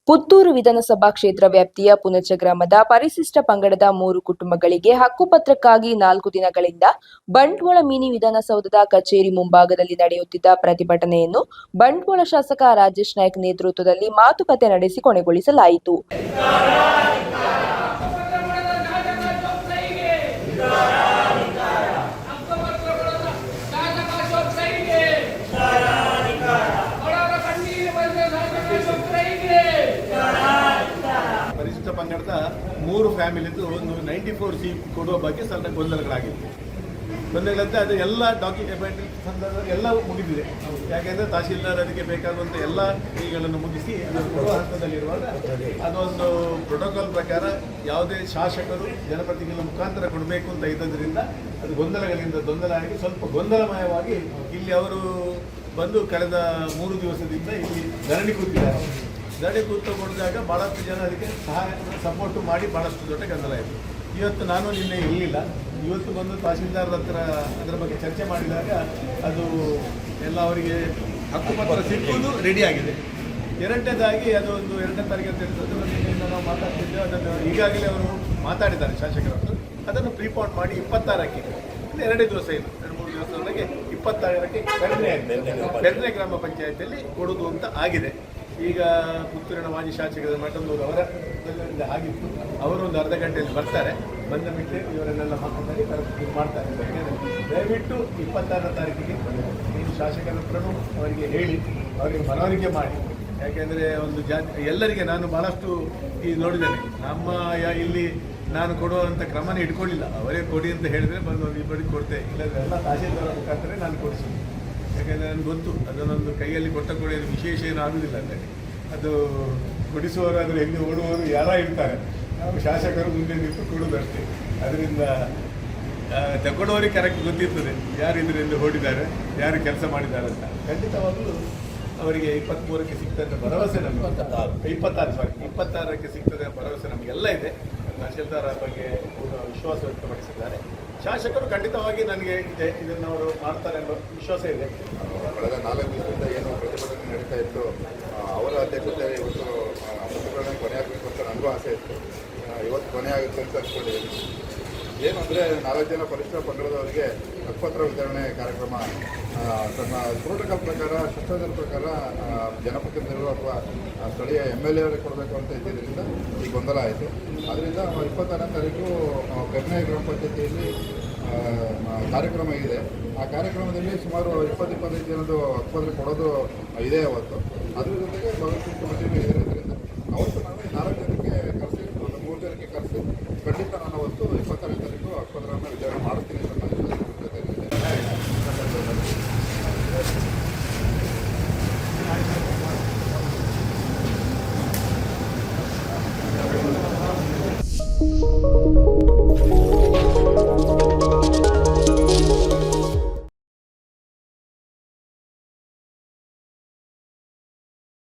ಪುತ್ತೂರು ವಿಧಾನಸಭಾ ಕ್ಷೇತ್ರ ವ್ಯಾಪ್ತಿಯ ಪುನಚ ಗ್ರಾಮದ ಪರಿಶಿಷ್ಟ ಪಂಗಡದ 3 ಕುಟುಂಬಗಳಿಗೆ ಹಕ್ಕುಪತ್ರಕ್ಕಾಗಿ 4 ದಿನಗಳಿಂದ ಬಂಟ್ವಾಳ ಮಿನಿ ವಿಧಾನಸೌಧದ ಕಚೇರಿ ಮುಂಭಾಗದಲ್ಲಿ ನಡೆಯುತ್ತಿದ್ದ ಪ್ರತಿಭಟನೆಯನ್ನು ಬಂಟ್ವಾಳ ಶಾಸಕ ರಾಜೇಶ್ ನಾಯ್ಕ್ ನೇತೃತ್ವದಲ್ಲಿ ಮಾತುಕತೆ ನಡೆಸಿ ಕೊನೆಗೊಳಿಸಲಾಯಿತು. ಪಂಗಡದ 3 ಫ್ಯಾಮಿಲಿದು ಒಂದು 94C ಕೊಡುವ ಬಗ್ಗೆ ಸ್ವಲ್ಪ ಗೊಂದಲಗಳಾಗಿತ್ತು. ಗೊಂದಲಗಳಂತೆ ಅದು ಎಲ್ಲ ಡಾಕ್ಯುಮೆಂಟ್ ಎಲ್ಲ ಮುಗಿದಿದೆ. ಯಾಕೆಂದರೆ ತಹಶೀಲ್ದಾರ್ ಅದಕ್ಕೆ ಬೇಕಾಗುವಂಥ ಎಲ್ಲ ಕೈಗಳನ್ನು ಮುಗಿಸಿ ಅದು ಕೊಡುವ ಹಂತದಲ್ಲಿರುವಾಗ ಅದೊಂದು ಪ್ರೋಟೋಕಾಲ್ ಪ್ರಕಾರ ಯಾವುದೇ ಶಾಸಕರು ಜನಪ್ರತಿನಿಧಿಗಳ ಮುಖಾಂತರ ಕೊಡಬೇಕು ಅಂತ ಇದ್ದದ್ರಿಂದ ಅದು ಗೊಂದಲ ಆಗಿ ಸ್ವಲ್ಪ ಗೊಂದಲಮಯವಾಗಿ ಇಲ್ಲಿ ಅವರು ಬಂದು ಕಳೆದ 3 ದಿವಸದಿಂದ ಇಲ್ಲಿ ಧರಣಿ ಕೂತಿದ್ದಾರೆ. ಧರಣಿ ಕೂತ್ಕೊಂಡಿದ್ದಾಗ ಭಾಳಷ್ಟು ಜನ ಅದಕ್ಕೆ ಸಪೋರ್ಟು ಮಾಡಿ ಭಾಳಷ್ಟು ದೊಡ್ಡ ಗೊಂದಲ ಆಯಿತು. ಇವತ್ತು ನಾನು ನಿನ್ನೆ ಇರಲಿಲ್ಲ. ಇವತ್ತು ಬಂದು ತಹಶೀಲ್ದಾರ್ ಹತ್ರ ಅದರ ಬಗ್ಗೆ ಚರ್ಚೆ ಮಾಡಿದಾಗ ಅದು ಎಲ್ಲ ಅವರಿಗೆ ಹಕ್ಕುಪತ್ರ ಸಿಕ್ಕುವುದು ರೆಡಿಯಾಗಿದೆ. ಎರಡನೇದಾಗಿ ಅದು ಒಂದು 2ನೇ ತಾರೀಕು ಅಂತ ಹೇಳ್ತದ್ದು ನಾವು ಮಾತಾಡ್ತಿದ್ದೇವೆ. ಅದನ್ನು ಈಗಾಗಲೇ ಅವರು ಮಾತಾಡಿದ್ದಾರೆ ಶಾಸಕರನ್ನು. ಅದನ್ನು ಪ್ರೀಪೌಂಡ್ ಮಾಡಿ 26ಕ್ಕೆ 2 ದಿವಸ ಇಲ್ಲ 2-3 ದಿವಸದೊಳಗೆ 26ಕ್ಕೆ ಬೆರ್ನೆ ಗ್ರಾಮ ಪಂಚಾಯತಿಯಲ್ಲಿ ಕೊಡೋದು ಅಂತ ಆಗಿದೆ. ಈಗ ಪುತ್ತೂರಿನ ಮಾಜಿ ಶಾಸಕರ ಮಠದವರು ಅವರ ಆಗಿತ್ತು. ಅವರು ಒಂದು ಅರ್ಧ ಗಂಟೆಯಲ್ಲಿ ಬರ್ತಾರೆ. ಬಂದ ಬಿಟ್ಟು ಇವರನ್ನೆಲ್ಲ ಮಾತಾಡಿ ಮಾಡ್ತಾರೆ. ದಯವಿಟ್ಟು 26ನೇ ತಾರೀಕಿಗೆ ನೀವು ಶಾಸಕರ ಹತ್ರನೂ ಅವರಿಗೆ ಹೇಳಿ ಅವರಿಗೆ ಮನವರಿಕೆ ಮಾಡಿ. ಯಾಕೆಂದರೆ ಒಂದು ಎಲ್ಲರಿಗೆ ನಾನು ಭಾಳಷ್ಟು ನೋಡಿದ್ದೇನೆ. ನಮ್ಮ ಇಲ್ಲಿ ನಾನು ಕೊಡುವಂಥ ಕ್ರಮನೇ ಇಟ್ಕೊಳ್ಳಿಲ್ಲ. ಅವರೇ ಕೊಡಿ ಅಂತ ಹೇಳಿದರೆ ಬಂದು ಇಬ್ಬರಿಗೆ ಕೊಡ್ತೆ. ಇಲ್ಲದ್ರೆ ಎಲ್ಲ ತಹಶೀಲ್ದಾರ ಮುಖಾಂತರ ನಾನು ಕೊಡಿಸಿದೆ. ಯಾಕೆಂದರೆ ನನಗೆ ಗೊತ್ತು ಅದನ್ನೊಂದು ಕೈಯಲ್ಲಿ ಕೊಟ್ಟ ಕೊಡೋದು ವಿಶೇಷ ಏನೂ ಆಗೋದಿಲ್ಲ. ಅಂದರೆ ಅದು ಕೊಡಿಸುವವರು ಅದನ್ನು ಎಲ್ಲಿ ಓಡುವವರು ಯಾರ ಇರ್ತಾರೆ. ನಾವು ಶಾಸಕರು ಮುಂದೆ ನಿಂತು ಕೊಡೋದಷ್ಟೇ. ಅದರಿಂದ ತಗೊಳ್ಳೋರಿಗೆ ಕರೆಕ್ಟ್ ಗೊತ್ತಿರ್ತದೆ ಯಾರು ಇದರಿಂದ ಓಡಿದ್ದಾರೆ, ಯಾರು ಕೆಲಸ ಮಾಡಿದ್ದಾರೆ ಅಂತ. ಖಂಡಿತವಾಗಲೂ ಅವರಿಗೆ 23ಕ್ಕೆ ಸಿಗ್ತದೆ ಭರವಸೆ ನಮಗೆ. 26ಕ್ಕೆ ಸಿಗ್ತದೆ ಭರವಸೆ ನಮಗೆಲ್ಲ ಇದೆ. ತಹಶೀಲ್ದಾರ್ ಬಗ್ಗೆ ವಿಶ್ವಾಸ ವ್ಯಕ್ತಪಡಿಸಿದ್ದಾರೆ. ಶಾಸಕರು ಖಂಡಿತವಾಗಿ ನನಗೆ ಇದೆ, ಇದನ್ನು ಅವರು ಮಾಡ್ತಾರೆ ಅನ್ನೋ ವಿಶ್ವಾಸ ಇದೆ. ಕಳೆದ 4 ದಿವಸದಿಂದ ಏನು ಪ್ರತಿಭಟನೆ ನಡೀತಾ ಇತ್ತು, ಅವರ ಅಧ್ಯಕ್ಷತೆ ಇವತ್ತು ಪ್ರತಿಭಟನೆ ಕೊನೆ ಆಗಬೇಕು ಅಂತ ನನಗೂ ಆಸೆ ಇತ್ತು. ಇವತ್ತು ಕೊನೆ ಆಗುತ್ತೆ ಅಂತ ಅಂದ್ಕೊಂಡಿದ್ದೀನಿ. ಏನು ಅಂದರೆ 4 ಜನ ಪರಿಶಿಷ್ಟ ಪಂಗಡದವರಿಗೆ ಹಕ್ಕುಪತ್ರ ವಿತರಣೆ ಕಾರ್ಯಕ್ರಮ ತನ್ನ ಪ್ರೋಟೋಕಾಲ್ ಪ್ರಕಾರ, ಶಿಷ್ಟಾಚಾರ ಪ್ರಕಾರ ಜನಪ್ರತಿನಿಧಿಗಳು ಅಥವಾ ಸ್ಥಳೀಯ MLA ಅವರಿಗೆ ಕೊಡಬೇಕು ಅಂತ ಇದ್ದಿದ್ದರಿಂದ ಈ ಗೊಂದಲ ಆಯಿತು. ಅದರಿಂದ 26ನೇ ತಾರೀಕು ಬೆರ್ನೆ ಗ್ರಾಮ ಪಂಚಾಯತಿಯಲ್ಲಿ ಕಾರ್ಯಕ್ರಮ ಇದೆ. ಆ ಕಾರ್ಯಕ್ರಮದಲ್ಲಿ ಸುಮಾರು 20-25 ಜನದ್ದು ಹಕ್ಕುಪತ್ರ ಕೊಡೋದು ಇದೆ ಅವತ್ತು. ಅದ್ರ ಜೊತೆಗೆ ಭಗವತ್ ಕಮಿಟಿನೂ ಇರೋದ್ರಿಂದ ಅವತ್ತು ನಾವು 4